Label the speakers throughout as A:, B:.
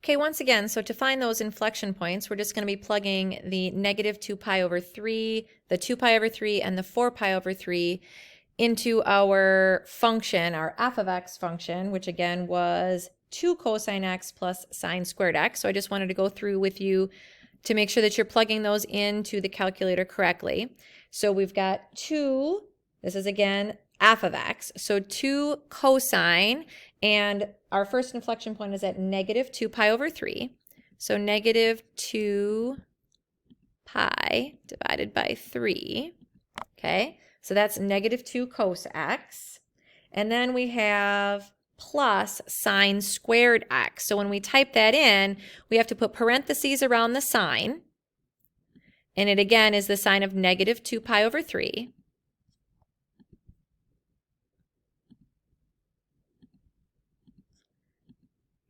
A: Okay, once again, so to find those inflection points, we're just going to be plugging the negative 2 pi over 3, the 2 pi over 3, and the 4 pi over 3 into our function, our f of x function, which again was 2 cosine x plus sine squared x. So I just wanted to go through with you to make sure that you're plugging those into the calculator correctly. So we've got 2, this is again f of x, so 2 cosine, and our first inflection point is at negative 2 pi over 3. So negative 2 pi divided by 3, okay? So that's negative 2 cos x. And then we have plus sine squared x. So when we type that in, we have to put parentheses around the sign. And it again is the sign of negative 2 pi over 3.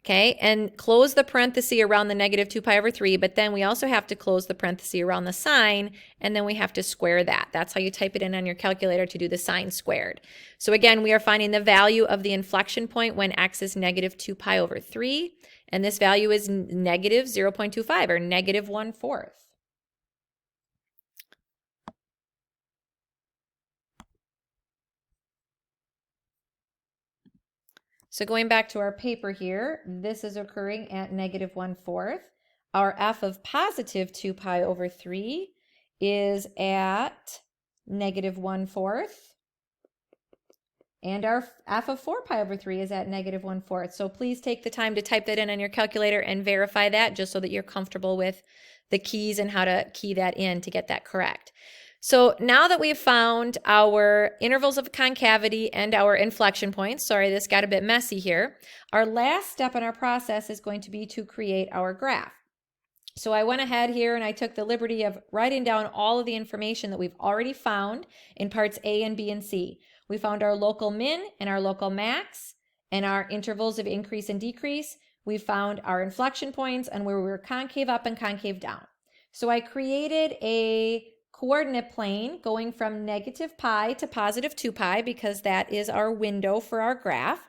A: Okay, and close the parenthesis around the negative 2 pi over 3, but then we also have to close the parenthesis around the sign, and then we have to square that. That's how you type it in on your calculator to do the sine squared. So again, we are finding the value of the inflection point when x is negative 2 pi over 3, and this value is negative 0.25, or negative 1/4. So going back to our paper here, this is occurring at negative 1/4. Our f of positive 2 pi over 3 is at negative 1/4. And our f of 4 pi over 3 is at negative 1/4. So please take the time to type that in on your calculator and verify that just so that you're comfortable with the keys and how to key that in to get that correct. So now that we've found our intervals of concavity and our inflection points, sorry, this got a bit messy here, our last step in our process is going to be to create our graph. So I went ahead here and I took the liberty of writing down all of the information that we've already found in parts A and B and C. We found our local min and our local max and our intervals of increase and decrease. We found our inflection points and where we were concave up and concave down. So I created a coordinate plane going from negative pi to positive 2 pi because that is our window for our graph.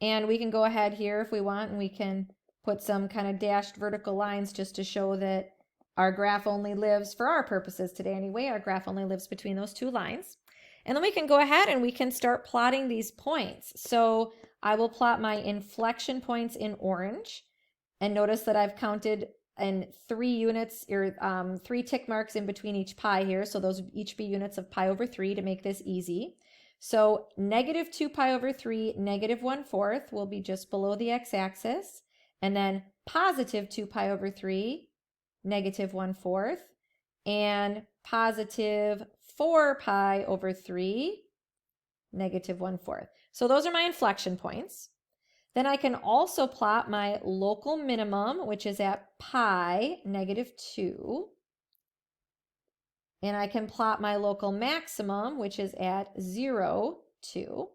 A: And we can go ahead here if we want and we can put some kind of dashed vertical lines just to show that our graph only lives, for our purposes today anyway, our graph only lives between those two lines. And then we can go ahead and we can start plotting these points. So I will plot my inflection points in orange. And notice that I've counted in 3 units, or 3 tick marks in between each pi here. So those would each be units of pi over 3 to make this easy. So negative 2 pi over 3, negative 1/4 will be just below the x-axis. And then positive 2 pi over 3, negative 1/4. And positive 4 pi over 3, negative 1/4. So those are my inflection points. Then I can also plot my local minimum, which is at pi, negative 2. And I can plot my local maximum, which is at 0, 2.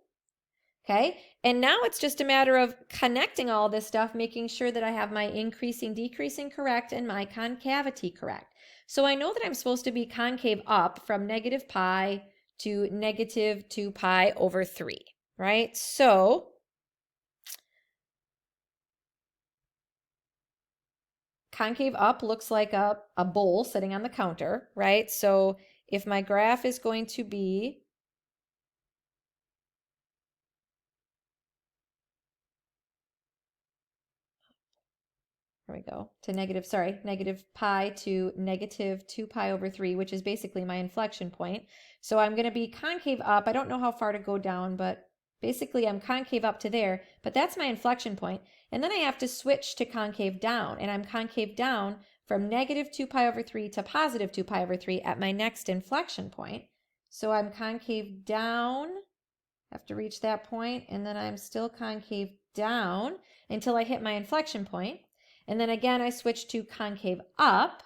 A: Okay, and now it's just a matter of connecting all this stuff, making sure that I have my increasing, decreasing correct and my concavity correct. So I know that I'm supposed to be concave up from negative pi to negative 2 pi over 3, right? So concave up looks like a bowl sitting on the counter, right? So if my graph is going to be there we go, to negative pi to negative 2 pi over 3, which is basically my inflection point. So I'm going to be concave up. I don't know how far to go down, but basically I'm concave up to there, but that's my inflection point. And then I have to switch to concave down, and I'm concave down from negative 2 pi over 3 to positive 2 pi over 3 at my next inflection point. So I'm concave down, have to reach that point, and then I'm still concave down until I hit my inflection point. And then again, I switch to concave up.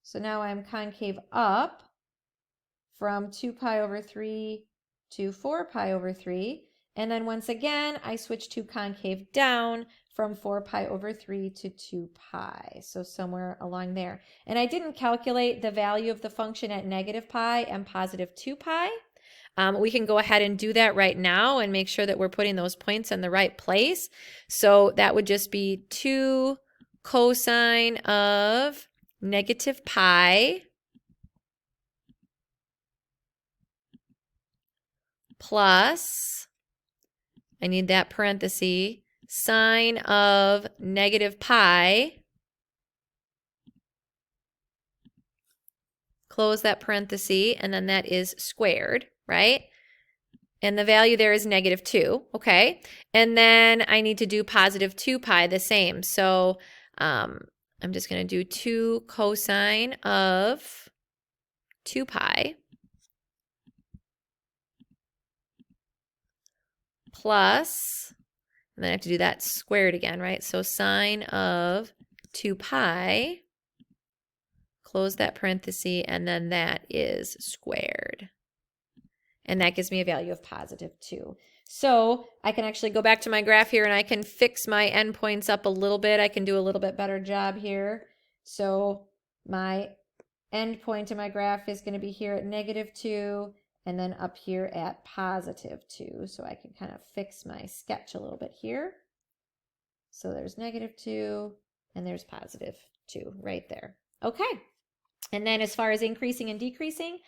A: So now I'm concave up from 2 pi over 3 to 4 pi over 3. And then once again, I switch to concave down from 4 pi over 3 to 2 pi. So somewhere along there. And I didn't calculate the value of the function at negative pi and positive 2 pi. We can go ahead and do that right now and make sure that we're putting those points in the right place. So that would just be 2 cosine of negative pi plus, I need that parenthesis, sine of negative pi, close that parenthesis, and then that is squared, right? And the value there is negative 2, okay? And then I need to do positive 2 pi, the same. So I'm just going to do 2 cosine of 2 pi plus, and then I have to do that squared again, right? So sine of 2 pi, close that parenthesis, and then that is squared. And that gives me a value of positive 2. So I can actually go back to my graph here and I can fix my endpoints up a little bit. I can do a little bit better job here. So my endpoint in my graph is going to be here at negative 2 and then up here at positive 2. So I can kind of fix my sketch a little bit here. So there's negative 2 and there's positive 2 right there. Okay. And then as far as increasing and decreasing,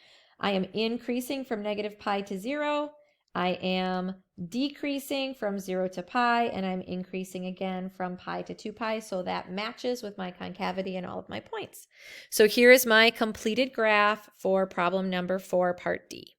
A: I am increasing from negative pi to 0. I am decreasing from 0 to pi, and I'm increasing again from pi to 2 pi. So that matches with my concavity and all of my points. So here is my completed graph for problem number 4, part D.